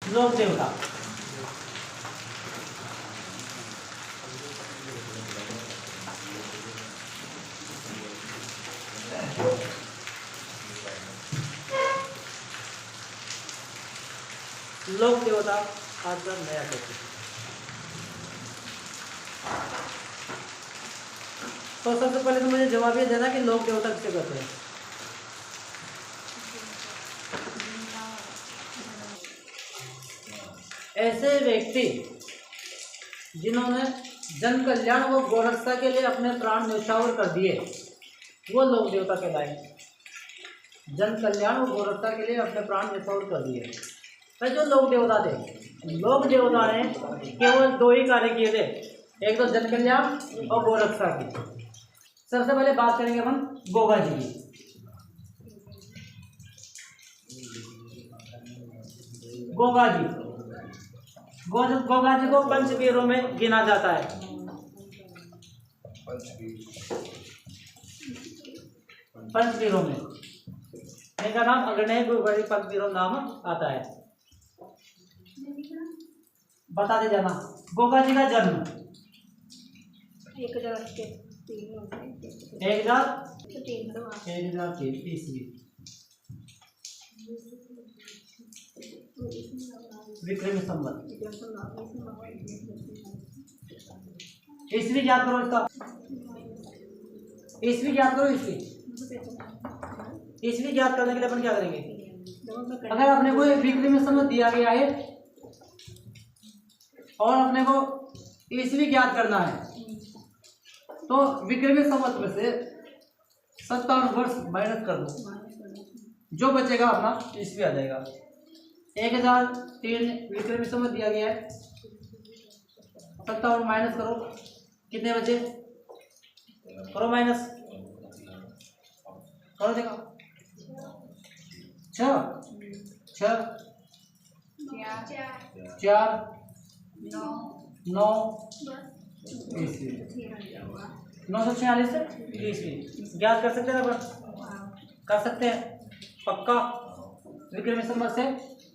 लोक देवता। लोक देवता आज का नया टॉपिक। तो सबसे पहले तो मुझे जवाब ये देना कि लोक देवता किसे कहते हैं। ऐसे व्यक्ति जिन्होंने जन कल्याण व गोरक्षा के लिए अपने प्राण न्यौछावर कर दिए वो लोक देवता कहलाए। जन कल्याण व गोरक्षा के लिए अपने प्राण न्यौछावर कर दिए भाई जो लोक देवता थे। लोक देवता ने केवल दो ही कार्य किए थे, एक तो जन कल्याण और गोरक्षा की। सबसे पहले बात करेंगे हम गोगा जी की। गोगा जी को पंचवीरों में गिना जाता है। पंचवीरों में इनका नाम अग्रणी पंचवीरों नाम आता है। बता दे जाना। गोगा जी का जन्म 1003 ईस्वी विक्रम संवत। ईस्वी याद करो इसका। ईस्वी याद करो। ईस्वी याद करने के लिए अपन क्या करेंगे, अगर अपने को विक्रम संवत दिया गया है और अपने को ईस्वी ज्ञात करना है तो विक्रमी संवत में से 57 वर्ष माइनस कर दो, जो बचेगा अपना ईस्वी आ जाएगा। 1003 विक्रमी संवत दिया गया है, 57 माइनस करो, कितने बचे? करो माइनस, करो देखो। 6 4 9 ईस्वी 946 ईस्वी ज्ञात कर सकते हैं ना? कर सकते हैं पक्का। विक्रमी संवत से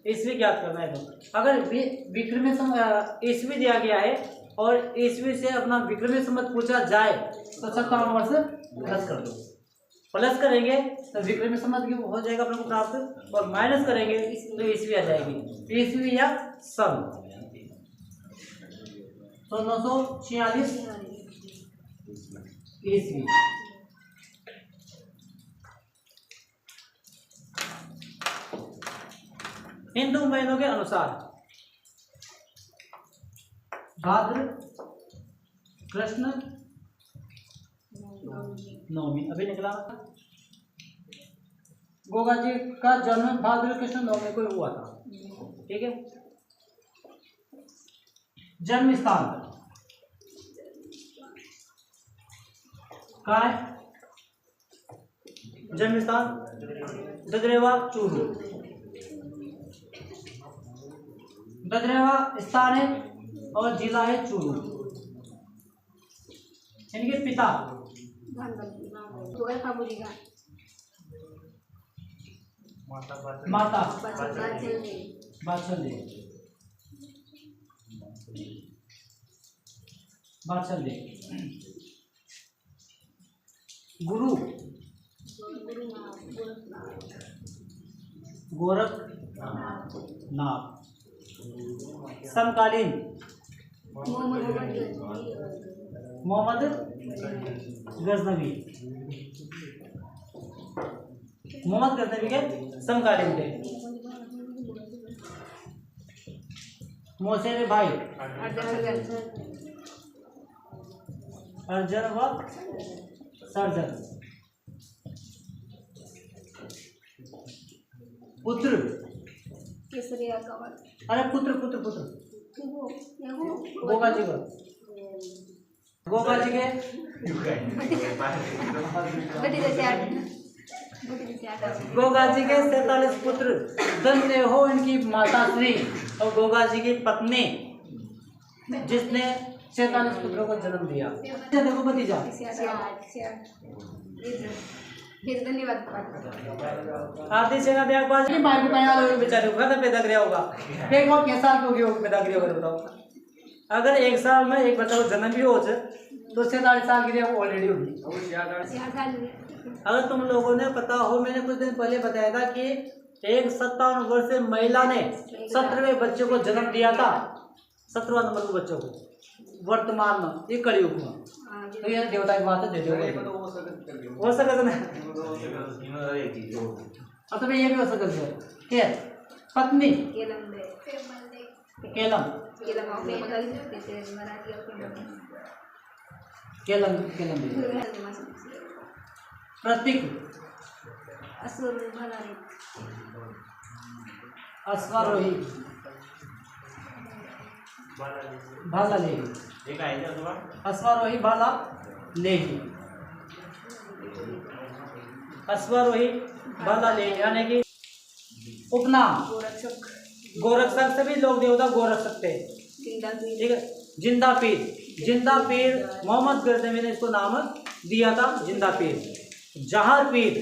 ईस्वी ज्ञात करना है। तो अगर विक्रमी संवत ईस्वी दिया गया है और ईस्वी से अपना विक्रमी संवत पूछा जाए तो 57 वर्ष प्लस कर दो। प्लस करेंगे तो विक्रमी संवत की हो जाएगा अपने को प्राप्त, और माइनस करेंगे तो ईस्वी आ जाएगी। ईस्वी या सन तो 946 ईस्वी। हिंदू महीनों के अनुसार भाद्र कृष्ण नवमी अभी निकला। गोगा जी का जन्म भाद्र कृष्ण नवमी को हुआ था। ठीक है। जन्म स्थान कहाँ है? जन्म स्थान ददरेवा चूरू। ददरेवा स्थान है और जिला है चूरू। इनके पिता माता बात्सल्य। गुरु गोरखनाथ। समकालीन मोहम्मद गजनवी। मोहम्मद गजनवी के समकालीन थे। मोहसिन भाई अर्जन व सर्जन। पुत्र अरे पुत्र गोगा जी के गोगा जी के 47 पुत्र। धन्य हो इनकी माता श्री और गोगा जी की पत्नी जिसने 46 पुत्रों को जन्म दिया। देखो भतीजा आधी से ना ब्यागबाज की मार के पैदा होगा बेचारे को खत्म पैदा गया होगा। फिर वो किस साल को पैदा गया होगा बताओ। अगर एक साल में एक बच्चा को जन्म भी हो जाए तो 47 साल की वो ऑलरेडी होगी। अगर तुम लोगों ने पता हो, मैंने कुछ दिन पहले बताया था कि एक 57 वर्षीय महिला ने 17वें बच्चे को जन्म दिया था, 17वां नंबर के बच्चों को वर्तमान में, ये कलयुग में। तो ये देवता की बात है, हो सकता है। अब तो ये भी हो सकता है क्या पत्नी केलम केलम केलम प्रतीक अश्वारोही भाला लेही अश्वारोही भाला लेही अश्वारोही भाला लेही यानी कि उपनाम गोरक्षक से भी लोग देवता गोरख सकते हैं। ठीक है, जिंदा पीर मोहम्मद गजनवी ने इसको नाम दिया था जिंदा पीर। जहार पीर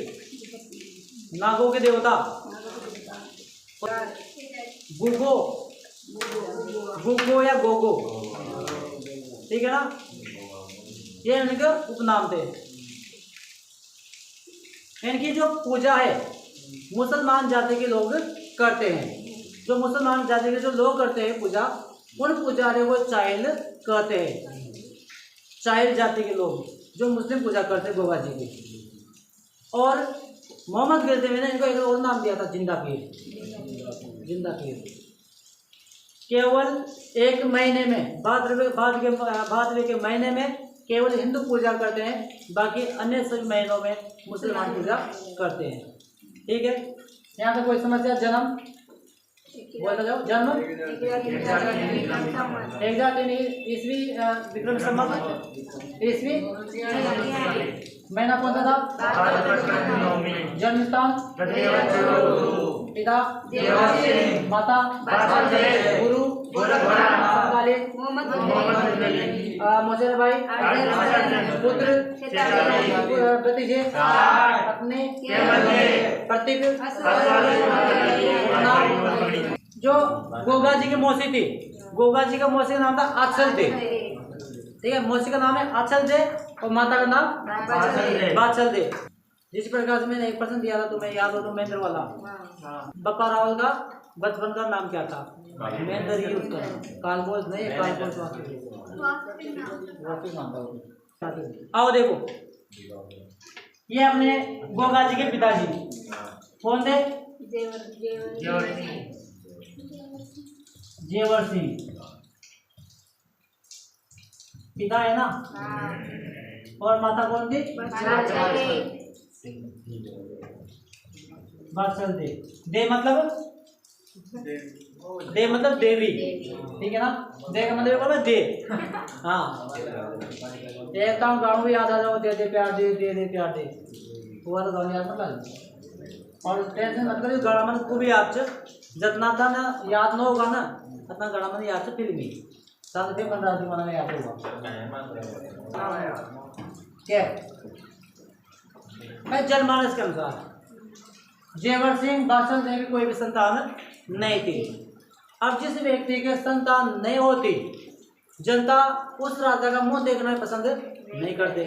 नागों के देवता, गुगो या गोगो, ठीक है ना, ये इनके उपनाम थे। इनकी जो पूजा है मुसलमान जाति के लोग करते हैं। जो मुसलमान जाति के जो लोग करते हैं पूजा, उन पुजारी को चाइल कहते हैं। चाइल जाति के लोग जो मुस्लिम पूजा करते हैं गोगा जी की। और मोहम्मद गजनवी ने इनको एक और नाम दिया था जिंदा पीर। केवल एक महीने में भादवे के महीने में केवल हिंदू पूजा करते हैं, बाकी अन्य सभी महीनों में मुसलमान पूजा करते हैं। ठीक है, यहाँ पे कोई समस्या? जन्म बोलते जाओ। जन्म 1003 ईस्वी विक्रम संवत ईस्वी। महीना कौन सा था? जन्म स्थान पिता माता गुरु समकालीन मोहम्मद भाई पुत्र भतीजे अपने प्रतीक। जो गोगा जी की मौसी थी, गोगा जी का मौसी का नाम था आचल दे। ठीक है, मौसी का नाम है आचल दे और माता का नाम बाचल दे। जिस प्रकार से मैंने एक प्रश्न दिया था तुम्हें याद हो तो महेंद्र वाला, बप्पा रावल का बचपन का नाम क्या था? महेंद्र ही उसका कालभोज नहीं, कालभोज आओ देखो, ये अपने गोगा जी के पिताजी कौन थे? जेवर सिंह पिता है ना, और माता कौन थी? बाचल दे। दे मतलब देवी, ठीक है ना। दे का मतलब क्या? दे। हाँ, एक गाँव भी याद आ जाओ, दे दे प्यार दे, दे दे प्यार दे, हुआ तो गाँव याद मतलब। और टेंशन मत करिए, गणमन को भी याद जितना था ना याद ना होगा ना, उतना गणमन याद से फिल्मी साथ में 15 दिन मना याद होगा। क्या मैं जनमानस के अनुसार जेवर सिंह बाचल देवी कोई भी संतान नहीं थी। अब जिस व्यक्ति के संतान नहीं होती, जनता उस राजा का मुंह देखना पसंद नहीं करते।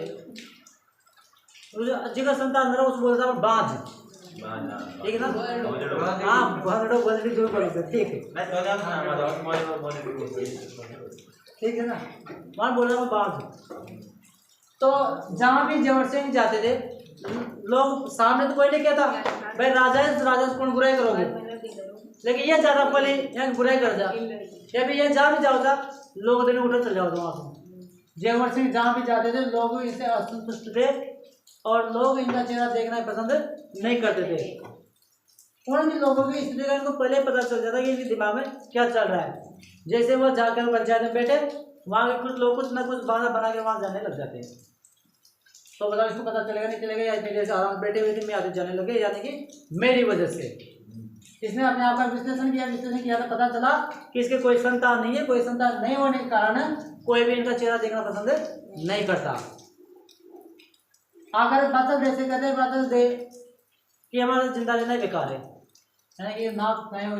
जिसका संतान नहीं उस बोलता है बाज, ठीक है ना। हाँ, भजड़ो बजड़ी जो बोलते, ठीक है, ठीक है ना, वहाँ बोल रहा हूँ बाज। तो जहाँ भी जेवर सिंह जाते थे लोग सामने तो कोई नहीं कहता भाई राजा है, राजा से कौन बुराई करोगे, लेकिन ये ज्यादा पहले यहाँ बुराई कर जा, या भी ये जहाँ भी जाओ था लोग दिन उठे चले जाओ वहाँ से। जेवर सिंह जहाँ भी जाते थे लोग इससे असंतुष्ट थे और लोग इनका चेहरा देखना पसंद नहीं करते थे। उन लोगों की स्थिति का इनको पहले पता चल जाता कि इनके दिमाग में क्या चल रहा है। जैसे वो जाकर पंचायत में बैठे, वहाँ के कुछ लोग कुछ ना कुछ बहाना बना के वहाँ जाने लग जाते हैं। तो बताओ इसको पता चलेगा नहीं चलेगा, या मेरे से आराम बैठे हुए थे मैं आगे जाने लगे, यानी कि मेरी वजह से। इसने अपने आप का विश्लेषण किया तो पता चला कि इसके कोई संतान नहीं है। कोई संतान नहीं होने के कारण कोई भी इनका चेहरा देखना पसंद नहीं करता। अगर बातल दे से कहते बातल दे कि हमारा जिंदा रहना बेकार है कि नाथ नहीं हो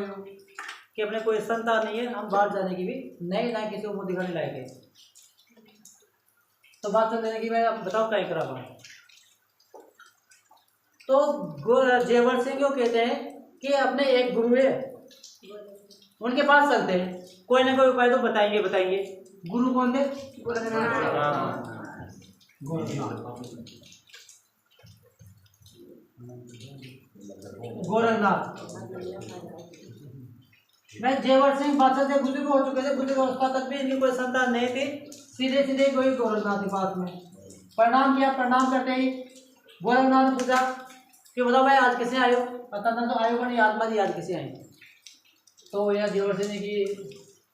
कि अपने कोई संतान नहीं है, हम बाहर जाने की भी नहीं ना किसी को मुँह दिखाने लायक है, तो बातल देने की मैं बताओ क्या करा पाऊँ। तो जेवर सिंह क्यों कहते हैं कि अपने एक गुरु है उनके पास चलते हैं, कोई ना कोई उपाय तो बताएंगे बताइए। गुरु कौन थे? गोरखनाथ। मैं जेवर सिंह बादशाह से बुजुर्ग हो चुके थे, बुजुर्ग अवस्था तक भी इनकी कोई संतान नहीं थी, सीधे सीधे कोई गोरखनाथ के पास में प्रणाम किया। प्रणाम करते ही गोरखनाथ ने पूछा कि बताओ भाई आज कैसे आयो, पता ना तो आयो नहीं आत्मा जी आज कैसे आई। तो यह जेवर सिंह ने कि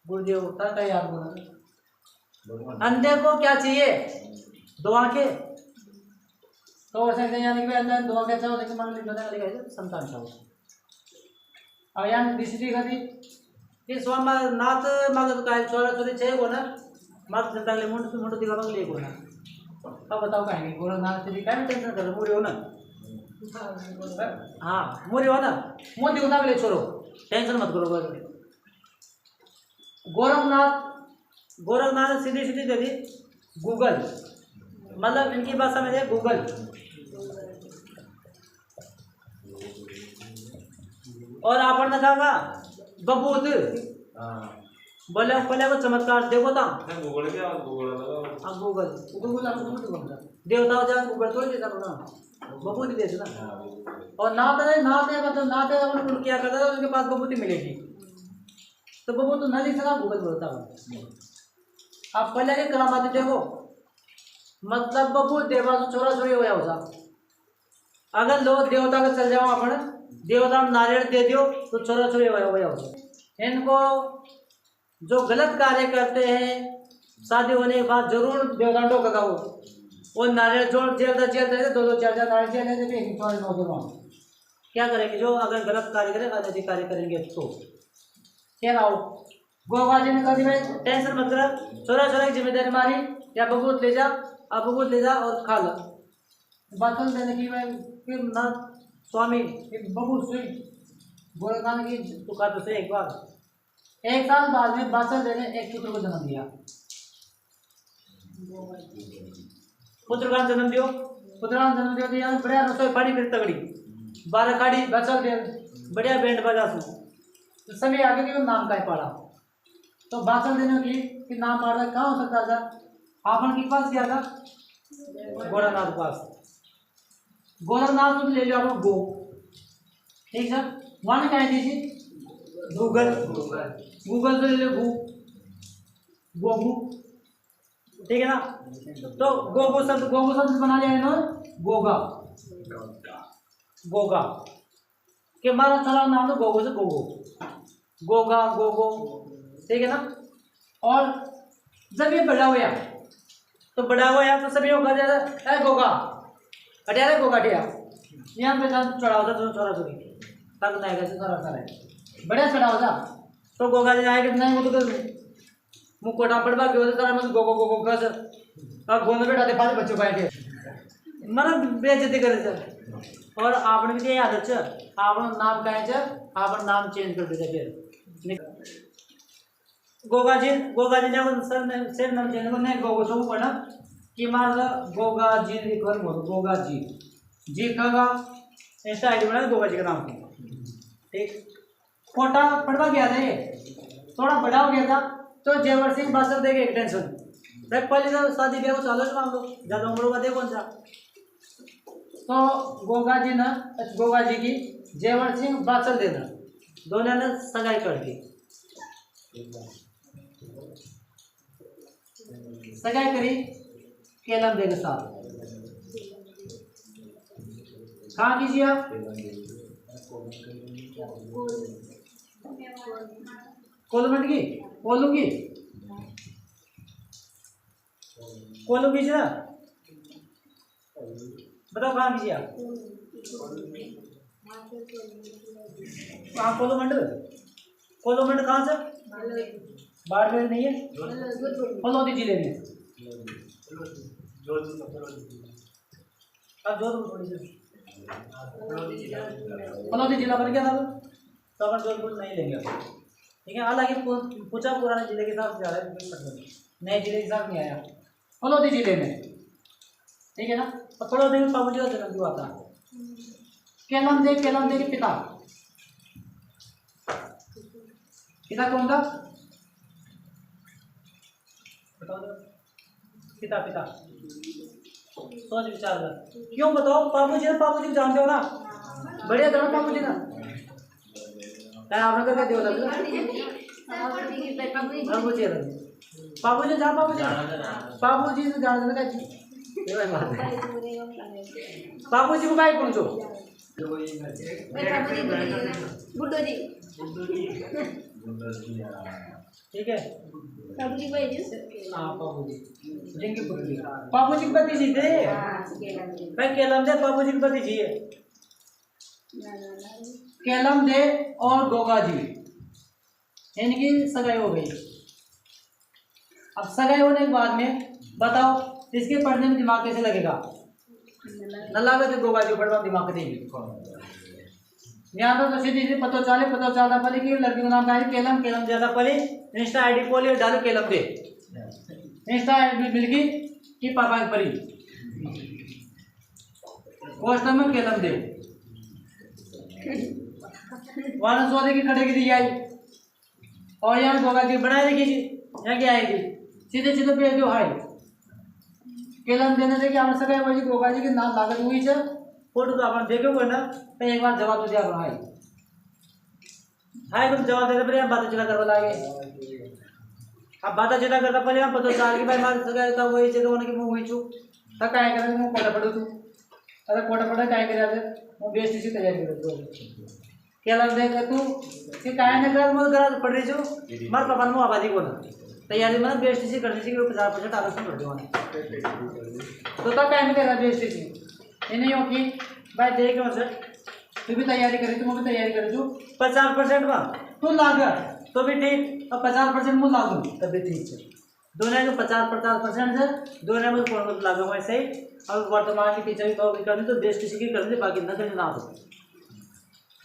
गुरुदेव होता है याद बोला अंधे को क्या चाहिए? दो आंखें। तो ऐसे यानी कि अंदर दो आंखें चाहो लेकिन मन लिखने वाली है संतान चाहो। अब यहाँ दूसरी गति कि स्वामीनाथ मग काय छोरा छोरी छे को ना मग जनता ले मुंड मुंड दिखा मग ले को ना। अब बताओ कहेंगे गोरखनाथ जी काय टेंशन कर रहे मुरे हो ना। हाँ मुरे हो ना, मुंह दिखा ले छोरो, टेंशन मत करो। गोरखनाथ सीधी सीधी दे दी गूगल, मतलब इनकी भाषा में है गूगल। और आपन ने कहा बबूत बोले पहले को चमत्कार देखो था गूगल क्या गूगल गूगल आपको देवता जा गूगल थोड़ी देता ना बबूत देते ना। और नाते मतलब नाते अपन क्या करता था उनके पास बबूती मिलेगी तो बबूत तो न लिख सका गूगल बोलता हूँ। आप पहले के करामाते देखो मतलब बबूत देवा तो छोरा छोरी हो जा। अगर लोग देवता का चल जाओ अपन देवता नारियल दे दियो तो छोरा छोरी हो। इनको जो गलत कार्य करते हैं शादी होने के बाद जरूर देवता टोकता वो नारियल जोड़ जेल दो चार नारियल जेल देते क्या करेंगे जो अगर गलत कार्य करें अनैतिक कार्य करेंगे तो क्या रहो। गोवा जी ने कहा भाई टेंशन मत कर, छोरा छोरा की जिम्मेदारी मारी या बबूत ले जा, अब बबूत ले जा और खा लो। बातों देने की भाई फिर ना स्वामी बबूत सुई गोरखनाथ की दुकान से एक बार 1 साल बाद में बादशाह देने एक पुत्र को जन्म दिया। पुत्र का जन्म दियो तो यहाँ बढ़िया रसोई पानी फिर तगड़ी 12 काड़ी बचा दे बढ़िया बैंड बजा सु तो सभी आगे के नाम का पड़ा। तो बादशाह देने के लिए कि नाम पड़ा कहाँ हो सकता था? आपन के पास गया था गोरखनाथ के पास। गोरखनाथ तुम ले लो आप गो, ठीक है वहां कह दीजिए गूगल से ले लो गोगू, ठीक है ना। तो गोगू शब्द बना लिया ना गोगा के हमारा चला नाम तो गोगो से गोगा गोगो, ठीक है ना। और जब ये बड़ा हुआ तो सभी होगा जाता गोगा हटिया गोगा हटिया यहाँ पे चढ़ाओ था छोरा छोरी तक नहीं कैसे सारा बढ़िया चढ़ाओ था तो गोगा जी आएगा नहीं वो तो मुँह कोटा पड़वा के होता सारा मतलब गोगो कर अब गोंद बैठा दे पाँच बच्चों बैठे मतलब बेइज्जती करे सर। और आपने भी याद अच्छा आपने नाम कहे सर आपने नाम चेंज कर दिया फिर गोगा जी ने सर नाम चेंज को नहीं गोगो सब पढ़ा कि मार गोगा जी लिखो गोगा जी खागा ऐसा आईडी बना गोगा जी का नाम ठीक। छोटा पढ़वा गया था ये थोड़ा बड़ा हो गया था तो जेवर सिंह बादशाह देखे एक टेंशन पहले तो शादी ब्याह को चालू मान लो ज्यादा उम्र का देखो कौन सा। तो गोगा जी की जेवर सिंह बादशाह देना दोनों ने सगाई कर दी। सगाई करी केलम दे के साथ कहाँ कीजिए आप कोलमंड की कोलू कीजिए ना बताओ कहाँ कीजिए आप कोलमंड कहाँ से बाड़मेर नहीं है फलौदी जिले में अब जोधपुर थोड़ी सी फलौदी जिला बन गया था तो अपन जोधपुर नहीं लेंगे ठीक है। हालांकि पूछा पुराने जिले के साथ जा रहा है, नए जिले के साथ नहीं आया, फलौदी जिले में ठीक है ना। तो फलौदी में बाबू जी का जन्म हुआ था। केलम दे के पिता कौन था? पिता सोच विचार कर क्यों बताओ। बाबू जी जानते हो ना, बढ़िया जानो बाबू जी ना क्या आपने करके दियो लग बाबू जी जान बाबू जी से जान देना ये भाई बात है। बाबू जी को काय पहुंचो बुड्ढो जी ठीक है। बाबू जी भाई जी हां बाबू जी जिनके पुत्री बाबू जी के पति जी थे भाई केलम दे बाबू जी के पति जी है केलम दे और गोगा जी इनकी सगाई हो गई। अब सगाई होने के बाद में बताओ इसके पढ़ने में दिमाग कैसे लगेगा? न लगे तो गोगा जी पढ़ने में दिमाग देगी। यहाँ तो सीधी पतो चाला पली की लड़की का नाम है केलम ज्यादा पली इंस्टा आईडी पोली डालो केलम दे इंस्टा आईडी मिलगी कि पापा की पली पोस्ट में केलम दे वहां सोने की खड़े की दी आई और यहाँ गोगा जी बनाए रखी जी यहाँ क्या आएगी सीधे भेज दो हाई केलम देने से क्या सका है गोगा जी के नाम लागत हुई है फोटो तो अपन देखो कोई ना तो एक बार जवाब तो दिया हाई हाई तुम जवाब देते पहले बातें चिता करवा लागे। अब बातें चिता करता पहले हम पता चाल की भाई मार सका था वही से होने की मुंह हुई छु तक काय करे मुंह कोटा पड़ो तू अरे कोटा पड़ा काय करे वो बेस्ट सी तैयारी कर दो केलम दे तू कि काय न कर मत करा पड़ रही छु मार पापा ने आबादी को ना तैयारी में बेस्ट सी करनी चाहिए 50% आलोचना कर दो तो तक काय में करा बेस्ट सी ये नहीं हो कि भाई देख मतलब तू भी तैयारी करी तू भी तैयारी कर दू 50% में तू लाग तो भी ठीक और 50% मुझे लागू तब भी ठीक है दोनों को 50% से दोनों में कौन लागू वैसे ही। अब वर्तमान की टीचर की करनी तो बेस्ट सी की करनी बाकी न करनी ना हो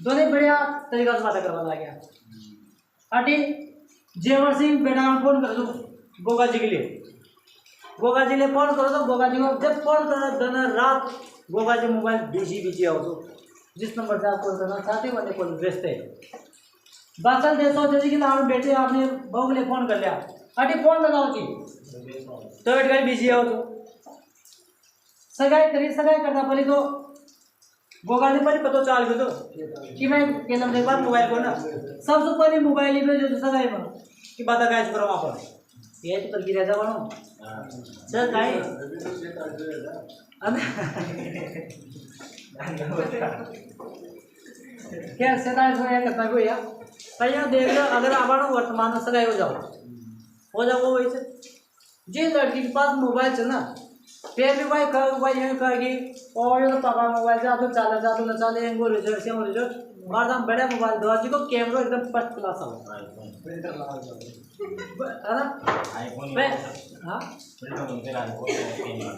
दोनों बढ़िया तरीका से बातें करवा गया। अटी जेवर सिंह बेटा फोन कर दो गोगा जी के लिए गोगा जी ने फोन करो तो गोगा जी को जब फोन करो दिन रात गोगा जी मोबाइल बिजी आओ तो जिस नंबर से आप कॉल करना चाहते हो कॉल भेजते बाचल देशो जैसे कि आप बेटे आपने बहू के लिए फोन कर लिया अटी फोन लगाओ जी तो बेटे बिजी आओ तो सगाई करना पड़ी तो गोगा जी पहले पता चाल दो कि मैं केलम एक बार मोबाइल को ना सबसे पहले मोबाइल में जो सगाई में कि बात कैसे करो वहाँ पर ये तो गिरा जा बनो सर काई क्या सेता है करता को या भैया देख लो अगर आप वर्तमान में सगाई हो जाओ वो वैसे जिस लड़की के पास मोबाइल चलना फिर भी भाई यही कहेगी और ये तो पापा मोबाइल जा तो न चले एंगो रिजल्ट मारदाम बड़ा मोबाइल दो जी को कैमरा एकदम फर्स्ट क्लास आओ है ना आईफोन हां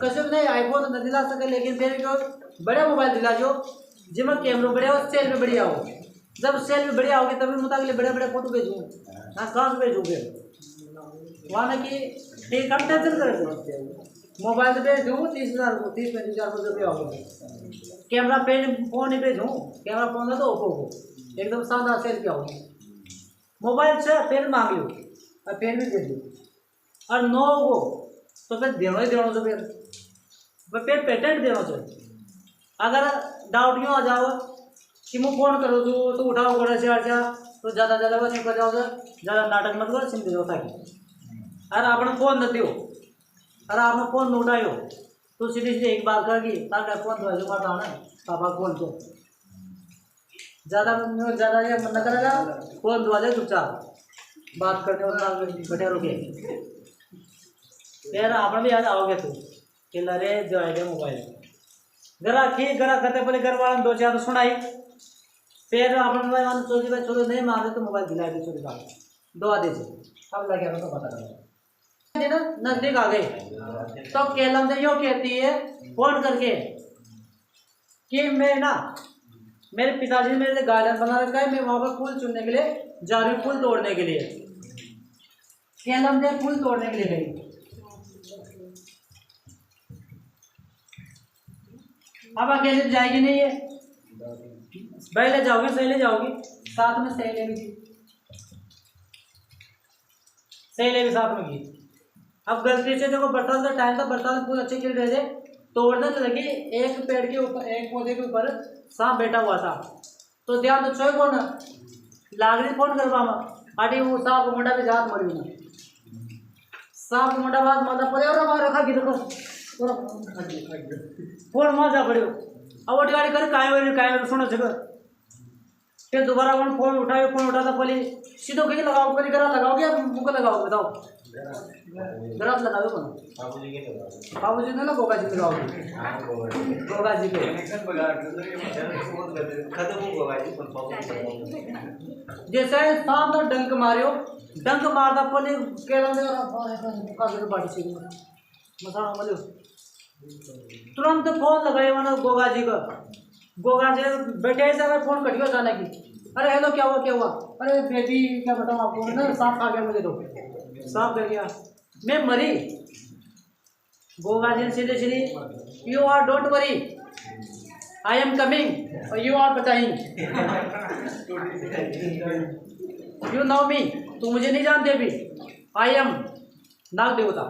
कैसे नहीं आईफोन तो दिला सके लेकिन फिर जो बड़ा मोबाइल दिला जो जिसमें कैमरा बढ़िया हो सेल में बढ़िया हो जब सेल में बढ़िया होगी तभी मुताबिक बड़े फोटो भेजूँ ना कहाँ से भेजूँगे वहाँ की ठीक हम टेंशन करेंगे मोबाइल से भेज दूँ 30,000 को 30-35,000 रुपया होगा कैमरा फोन ही भेजूँ कैमरा फोन है तो ओप्पो को एकदम शानदार सेल क्या होगा मोबाइल से फिर मांग लो और फिर भी दे दो और 9 को तो फिर देना ही देना तो फिर पेटेंट देना चाहिए। अगर डाउट क्यों आ जाओ कि मैं फोन करो तो उठाओ बड़ा से अच्छा तो ज़्यादा वो नहीं कर जाओ ज़्यादा नाटक मत करो सिंपल होता है अरे आपने फोन न दियो अरे आपने फोन न उठायो तो सीधे एक बात करगी ताकि फोन तो जो बताओ ना पापा फोन तो ज़्यादा ये मन न करेगा फोन दो जाए चुपचाप बात करने वाला बैठे रुके फिर आपने भी आज आओगे तो कि लरे जो है मोबाइल गरा करते पहले घर वाला 2-4 तो सुनाई फिर अपन भाई मान सोची भाई छोड़ो नहीं मांगे तो मोबाइल दिला दी छोटी बात दो आधे से अब लगे तो पता चला नजदीक आ गए तो केलम ने यो कहती है फोन करके कि मैं ना मेरे पिताजी ने मेरे लिए गार्डन बना रखा है, मैं वहाँ पर फूल चुनने के लिए जा रही हूँ, फूल तोड़ने के लिए। केलम दे फूल तोड़ने के लिए गई। अब अकेले तो जाएगी नहीं है, पहले जाओगी सहेले जाओगी, साथ में सहेले भी थी, सहेले भी साथ में की। अब गलती से देखो बरसात का टाइम था, बरसात में फूल अच्छे खिल रहे थे, तोड़ने तो लगी, एक पेड़ के ऊपर, एक पौधे के ऊपर सांप बैठा हुआ था। तो ध्यान तो छोड़ कौन लागरी फोन करवा आटी वो सांप मुंडा पे जात मरी ना, सांप मुंडा बात माता पड़े और मार रखा की देखो फोन मजा पड़े। अब वो गाड़ी करे काय सुनो जगह फिर दोबारा फोन उठाता पहले सीधो कहीं लगाओ, पहले गरा लगाओगे या मुँह लगाओ, बताओ गरा लगाओगे कौन? बाबूजी ने ना गोगा जी लगाओगे, गोगा जी के जैसे सांप तो डंक मारियो, डंक मारता पहले केला बाटी से मसाला बोलो तुरंत फोन लगाए ना गोगा जी का। गोगा जी बैठे से अगर फोन कटियो जाने की, अरे हेलो क्या हुआ, अरे बेबी क्या बताऊँ आपको ना, सांप खा गया मुझे, तो सांप कर गया, मैं मरी। गोगा जी सीधे सीधे you are don't worry I am coming और यू आर बताइंग यू नो मी, तू मुझे नहीं जानते अभी, आई एम नाग देवता,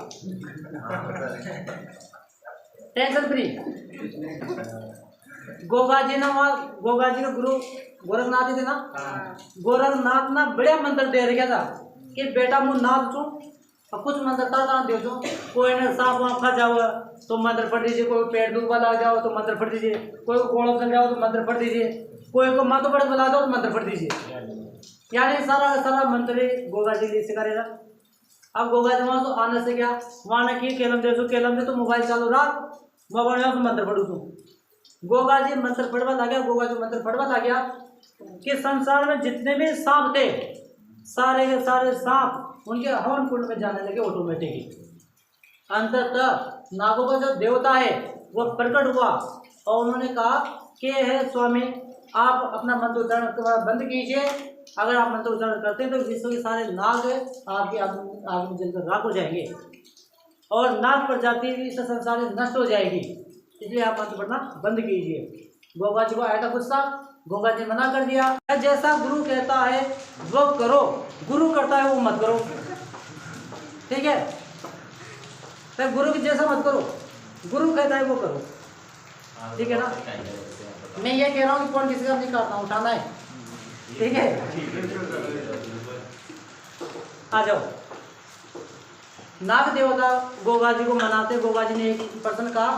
टेंशन फ्री। गोगा जी ना वहाँ, गोगा जी का गुरु गोरखनाथ थे ना, गोरखनाथ ना बढ़िया मंत्र दे रखा था कि बेटा मुँह नाथ चू और कुछ मंत्र था दे चू, कोई ने सांप वाप खा जाओ तो मंत्र पढ़ दीजिए, कोई पेट दुख वाला आ जाओ तो मंत्र पढ़ दीजिए, कोई को कोड़ो चल जाओ तो मंत्र पढ़ दीजिए, कोई को माथो पड़ बुला दो तो मंत्र पढ़ दीजिए, यानी सारा मंत्र गोगा जी लिए सिखा रहा। अब गोगा जी वहाँ तो आने से क्या वहाँ ने की केलम दे तो मोबाइल चालू रात मोबाइल तो मंत्र पढ़ू तू। गोगा जी मंत्र पढ़वा ला गया, गोगा जी मंत्र पढ़वा ला गया कि संसार में जितने भी सांप थे सारे के सारे सांप उनके हवन कुंड में जाने लगे ऑटोमेटिकली। अंततः नागों का जो देवता है वो प्रकट हुआ और उन्होंने कहा कि है स्वामी आप अपना मंत्र उच्चारण बंद कीजिए, अगर आप मंत्र उच्चारण करते हैं तो विश्व के सारे नाग आपकी आग में जलकर राख हो जाएंगे और नाग प्रजाति इस संसार में नष्ट हो जाएगी, इसलिए आप मंत्र पढ़ना बंद कीजिए। गोगा जी को आया था गुस्सा, गोगा जी मना कर दिया, जैसा गुरु कहता है वो करो, गुरु करता है वो मत करो, ठीक है, फिर गुरु की जैसा मत करो, गुरु कहता है वो करो, ठीक है ना। मैं ये कह रहा हूँ कि फोन किसी का नहीं करता हूँ, उठाना है, ठीक है। आ जाओ। नाग देवता गोगा जी को मनाते, गोगा जी ने एक प्रश्न कहा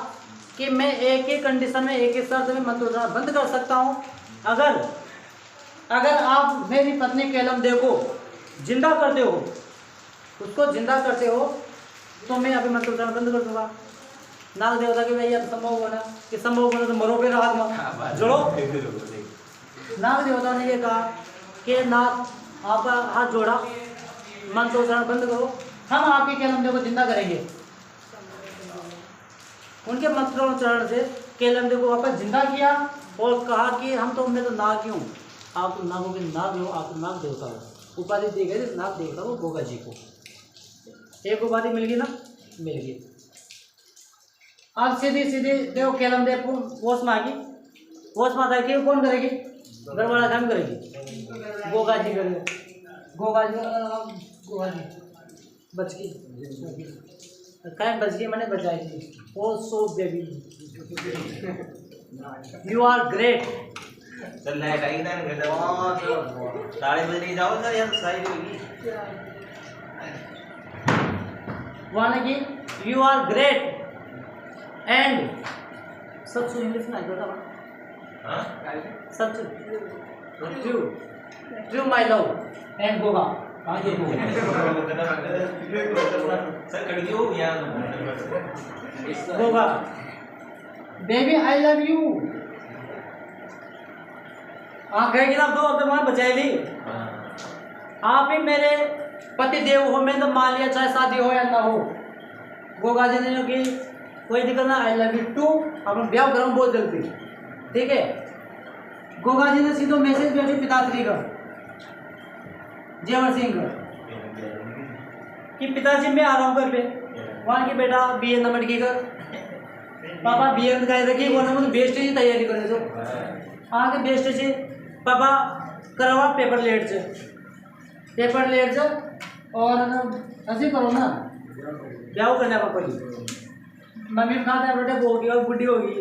कि मैं एक ही कंडीशन में एक ही शर्त में मंत्र उच्चारण बंद कर सकता हूँ, अगर आप मेरी पत्नी केलम दे को जिंदा करते हो, उसको जिंदा करते हो तो मैं अभी मंत्र उच्चारण बंद कर दूंगा। नाग देवता के भैया संभव होना कि संभव होना तो मरो पे हाथ में जोड़ो। नाग देवता ने ये कहा कि नाग आपका हाथ जोड़ा, मंत्र उच्चारण बंद करो, हम आपके केलम देव को जिंदा करेंगे। उनके मंत्रोच्चारण से केलम देव को वापस जिंदा किया और कहा कि हम तो मैं तो नाग हूँ, आप तो नागों के नाग हो, आप तो नाग देवता हो। उपाधि दी गई नाग देवता को गोगा जी को, एक उपाधि मिल गई ना, मिल गई। अब सीधी देखो केलम देव को वोस मांगी, वोस माता की कौन करेगी, घर वाला काम करेगी, गोगा जी करेगी। गोगा जी बच गई, कहीं बच गई मैंने बचाई। Oh so baby you are great. चल लाइट आई ना घर तो 12:30 जाओ ना यार, साइड होगी वाने की यू आर ग्रेट एंड सच इंग्लिश में आएगा ना, हां सच true my love and Goga आगे सर कड़की हो या Goga baby I love you. हाँ कहेगी ना, दो अब मैं बचाई ली। आप ही मेरे पति देव हो, मैं तो मान लिया चाहे शादी हो या ना हो। गोगा जी ने कि कोई दिक्कत ना, आई लव यू टू, अपन ब्याह करूँ बहुत जल्दी। ठीक है। गोगा जी ने सीधो मैसेज भेजो पिताश्री का, जयवर सिंह का, कि पिताजी मैं आ रहा हूँ घर पे। वहाँ की बेटा बी ए नंबर की कर, पापा बी ए का रखी वो ना बेस्ट की तैयारी करे जो आगे बेस्ट से पापा करवा पेपर लेट से और ऐसे करो ना क्या करना पापा जी। मम्मी खाता है बेटे होगी और बुढ़ी होगी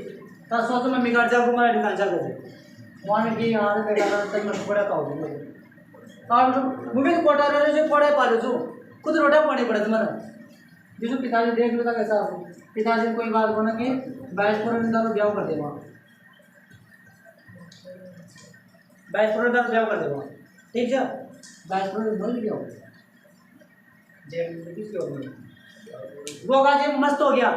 तो सोचो मम्मी घर जाओ मैं दुकान जा कर वहाँ की यहाँ से बेटा तक मैं पड़ा पाऊँ और मुझे तो पढ़ा रहे जो पढ़ाई पा लो खुद रोटा पढ़नी पड़े तुम्हारा जो पिताजी देख लो था कैसा पिताजी कोई बात को ना कि 22 करोड़ ब्याह कर देगा 22 करोड़ तक ब्याह कर देगा ठीक है 22 करोड़ बोल गया गोगा जी मस्त हो गया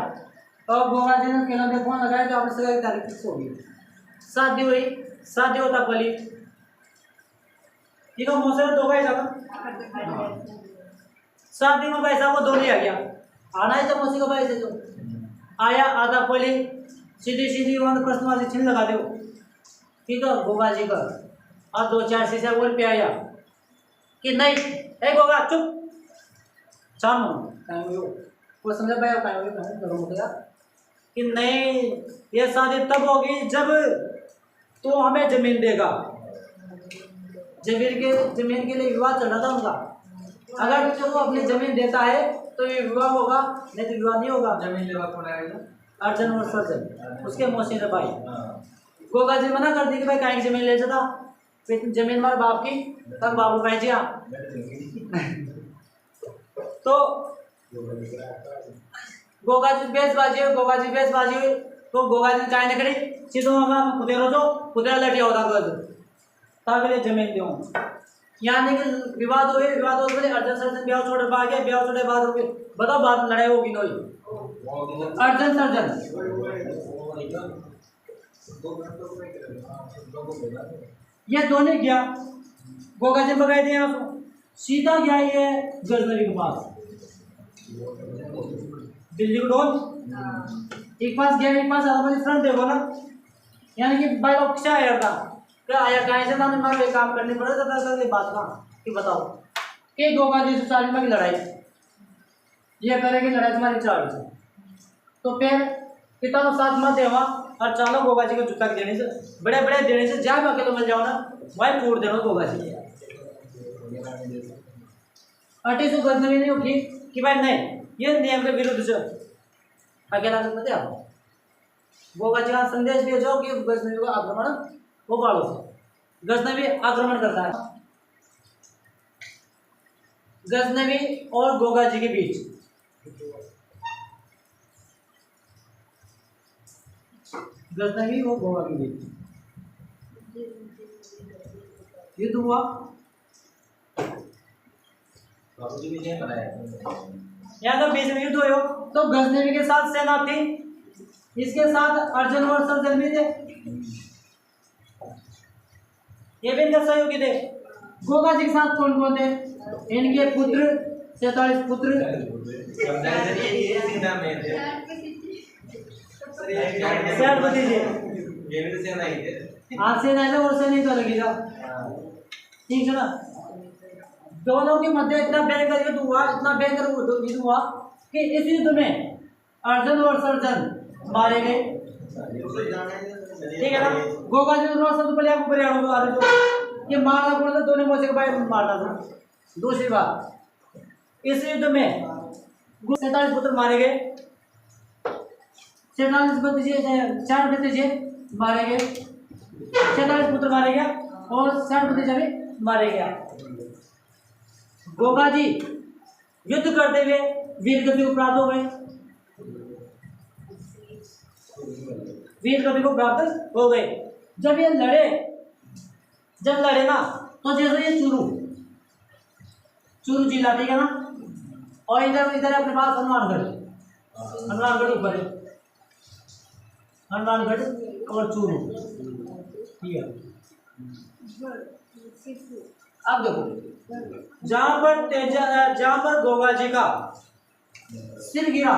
और गोगा जी ने कहना फोन लगाया तो आपने सगाई तारीख फिक्स हो गई शादी हुई शादी होता पली ठीक है मौसम तो गए जाना शादी में भाई साहब वो दोनों आ गया आना है तो मौसी का भाई से जो आया आधा पहले सीधी वहाँ प्रश्नवाची चिन्ह लगा दो ठीक है गोगा जी का और 2-4 शीशा बोल पे आया कि नहीं ए गोगा चुप शाम वो समझा पाया करो कि नहीं ये शादी तब होगी जब तो हमें जमीन देगा जमीन के लिए विवाद चल रहा था उनका अगर तो वो अपनी जमीन देता है तो ये विवाह होगा नहीं तो विवाह नहीं होगा। जमीन लेवा कौन आएगा? अर्जुन और सर्जन उसके मौसी ने भाई गोगा जी मना कर दी कि भाई कहीं की जमीन ले जाता फिर जमीन मार बाप की तब बाबू कहीं जी तो गोगा जी बेसबाजी हुई तो गोगा जी चाय न करी सीधो कुतेरो जो कुतेरा लटिया होता गज ताकि जमीन दो यानी कि विवाद हो गए अर्जुन सर्जन ब्याह छोड़े पा गया ब्याह छोड़े बाद हो गए बताओ बात लड़ाई होगी नहीं अर्जुन सर्जन ये दोनों गया गोगा जी बगाई दिया सीधा गया ये गजनवी के पास दिल्ली को डोल एक पास गया एक पास आधा फ्रंट देखो ना यानी कि भाई लोग क्या आया था क्या आया कहीं से ना मेरे काम करने पड़े तो बात ना कि बताओ कि गोगा जी से 40 की लड़ाई ये करेगी लड़ाई तुम्हारी 4 से तो फिर पिता तो साथ मत देवा और चालो गोगा जी को जूता के देने से बड़े देने से जाए अकेले मिल जाओ ना वही फूट देना गोगा जी अटी से गजनवी नहीं उठी कि भाई नहीं ये नियम के विरुद्ध से अकेला करते आप गोगा जी का संदेश भेजो कि गजनवी को आक्रमण वो बाड़ो गजनवी आक्रमण करता है गजनवी और गोगा जी के बीच गजनवी और गोगा के बीच युद्ध हुआ यहाँ तो बीच में युद्ध हुआ तो गजनवी के साथ सेना थी इसके साथ अर्जुन और सर्जन भी थे ये भी इनका सहयोगी थे गोगा जी के साथ कौन कौन थे इनके पुत्र 47 पुत्र सेनापति जी हाथ से नहीं और से नहीं तो लगेगा ठीक है ना दोनों के मध्य इतना भयंकर युद्ध हुआ युद्ध हुआ कि इस युद्ध में अर्जुन और सर्जन मारे गए ठीक है ना गोगा जी रोज सब पहले आपको परिवार आ रहे तो ये मारना पड़ा था दोनों मौसी के भाई मारना था। दूसरी बात इस युद्ध में 47 पुत्र मारे गए 47 भतीजे मारे गए 47 पुत्र मारे गया और 60 भतीजा भी मारे गया। गोगा जी युद्ध करते हुए वीर गति को प्राप्त हो गए वीर गति को प्राप्त हो गए। जब ये लड़े ना तो जैसे ये चूरू जिला ठीक है ना और इधर अपने पास हनुमानगढ़ ऊपर है हनुमानगढ़ और चूरू ठीक है। अब देखो जहां पर गोगा जी का सिर गिरा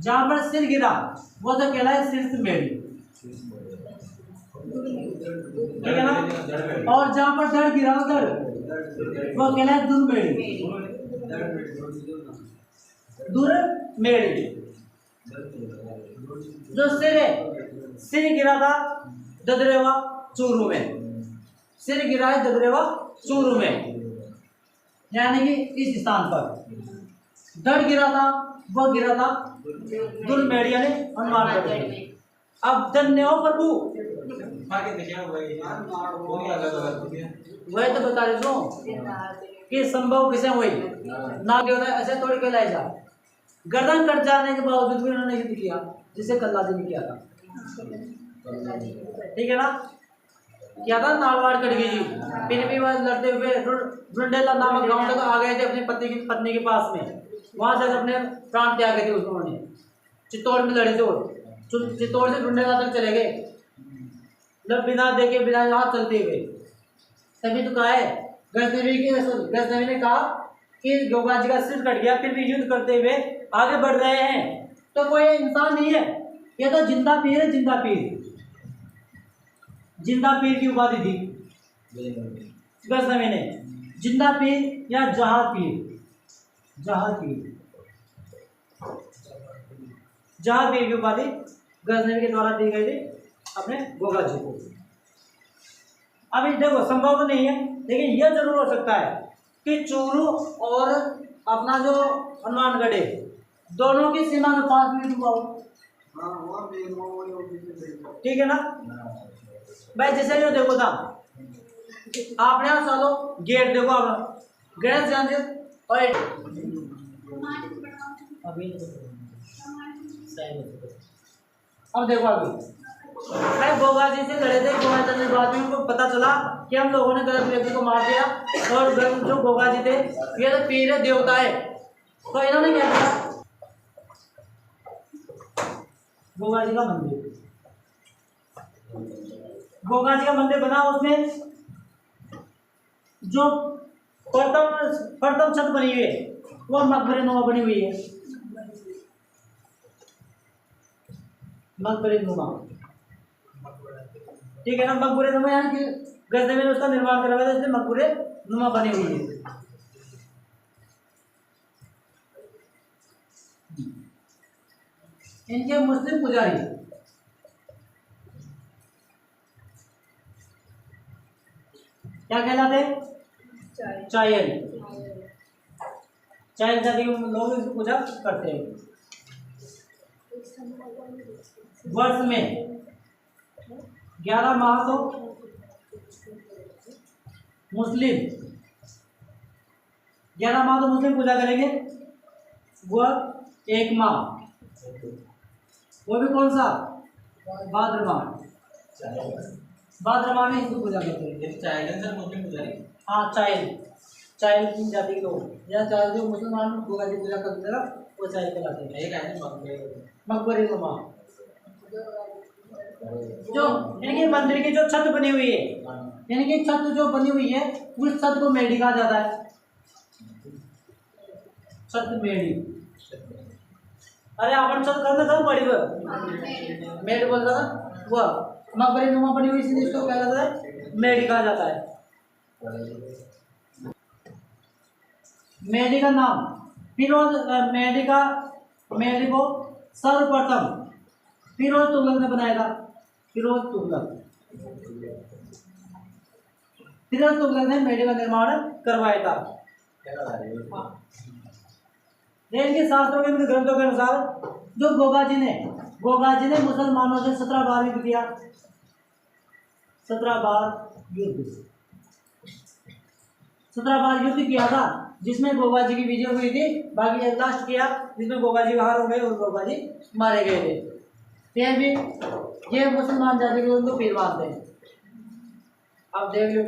जहाँ पर सिर गिरा वो तो कहलाए शीर्ष मेढ़ी, ठीक है ना। और जहाँ पर धड़ गिरा धड़ वो कहलाए दुर मेढ़ी, दुर मेढ़ी। जो सिर है, सिर गिरा था ददरेवा चूरू में, सिर गिरा है ददरेवा चूरू में, यानी कि इस स्थान पर। धड़ गिरा था वो गिरा था दुलमेड़ी यानी हनुमानगढ़ में। अब धन्य हो प्रभु, वही तो बता रहे हो कि संभव किसे हुई ना क्या होता है, ऐसे तोड़ के लाए जा। गर्दन कट जाने के बावजूद भी उन्होंने युद्ध किया जिसे कल्लाजी ने किया था, ठीक है ना। क्या था, नालवाड़ कट गई जी, फिर भी वह लड़ते हुए रुंडेला नामक गांव तक आ गए थे अपनी पत्नी के पास में। वहां से अपने प्राण त्यागे थे उन्होंने, चित्तौड़ में लड़े थे, चित्तौड़ से रुंडेला तक चले गए, बिना देखे बिना यहाँ चलते हुए। तभी तो कहा है गजनवी ने कहा कि गोगा जी का सिर कट गया फिर भी युद्ध करते हुए आगे बढ़ रहे हैं, तो कोई इंसान नहीं है, ये तो जिंदा पीर है, जिंदा पीर। जिंदा पीर की उपाधि दी गजनवी ने, जिंदा पीर या जहां पीर, जहां पीर, जहां पीर की उपाधि गजनवी के द्वारा दी गई थी अपने गोगा जी को। अभी देखो संभव तो नहीं है, लेकिन यह जरूर हो सकता है कि चूरू और अपना जो हनुमानगढ़ है दोनों की सीमा के पास में हुआ हो, ठीक है ना भाई। जैसे जो देखो था आपने यहाँ चलो गेट देखो, आप गणेश जानते और अभी अब देखो अभी भाई गोगा जी से लड़े थे, गोगा चलने के बाद में उनको पता चला कि हम लोगों ने गलत व्यक्ति को मार दिया, और जो गोगा जी थे ये तो पीर है, देवता है, तो इन्होंने क्या किया, गोगा जी का मंदिर, गोगा जी का मंदिर बना, उसमें जो प्रथम छत बनी हुई है वो मकबरे नुमा बनी हुई है, मकबरे नुमा, ठीक है ना। मकबरे नुमा यानी कि गजनवी ने उसका निर्माण करा हुआ था, इसलिए मकबरे नुमा बनी हुई है। इनके मुस्लिम पुजारी क्या कहलाते, चायल, चायल जाति के लोग इसकी पूजा करते हैं। वर्ष में 11 माह तो मुस्लिम, 11 माह तो मुस्लिम पूजा करेंगे, वह एक माह, वो भी कौन सा, भाद्र माह, भाद्र माह में हिंदू पूजा करते हैं। मुस्लिम पूजा, हाँ चायल, चायल की जाति के लोग, या चायल जो मुसलमान गोगा जी पूजा करते हैं वो चायल कहलाते हैं। मकबरे नुमा जो यानी मंदिर की जो छत बनी हुई है, यानी कि छत जो बनी हुई है उस छत को मेढ़ी कहा जाता है, छत मेढ़ी। अरे अपन छत करना था बड़ी मेढ़ बोलता था, वह मकबरे नुमा बनी हुई इसलिए इसको क्या जाता है, मेढ़ी कहा जाता है। मेढ़ी का नाम फिरोज, मेढ़ी को सर्वप्रथम फिरोज तुगलक ने बनाया था, फिरोज तुगलक ने मेढ़ी का निर्माण करवाया था। इनके शास्त्रों के ग्रंथों के अनुसार जो गोगा जी ने मुसलमानों से 17 बार युद्ध किया, 17 बार युद्ध किया था, जिसमें गोगा जी की विजय हुई थी। बाकी लास्ट किया जिसमें गोगा जी हार हो गए और गोगा जी मारे गए थे। फिर भी ये मुसलमान जाति के उनको पीर मानते हैं। अब देख लो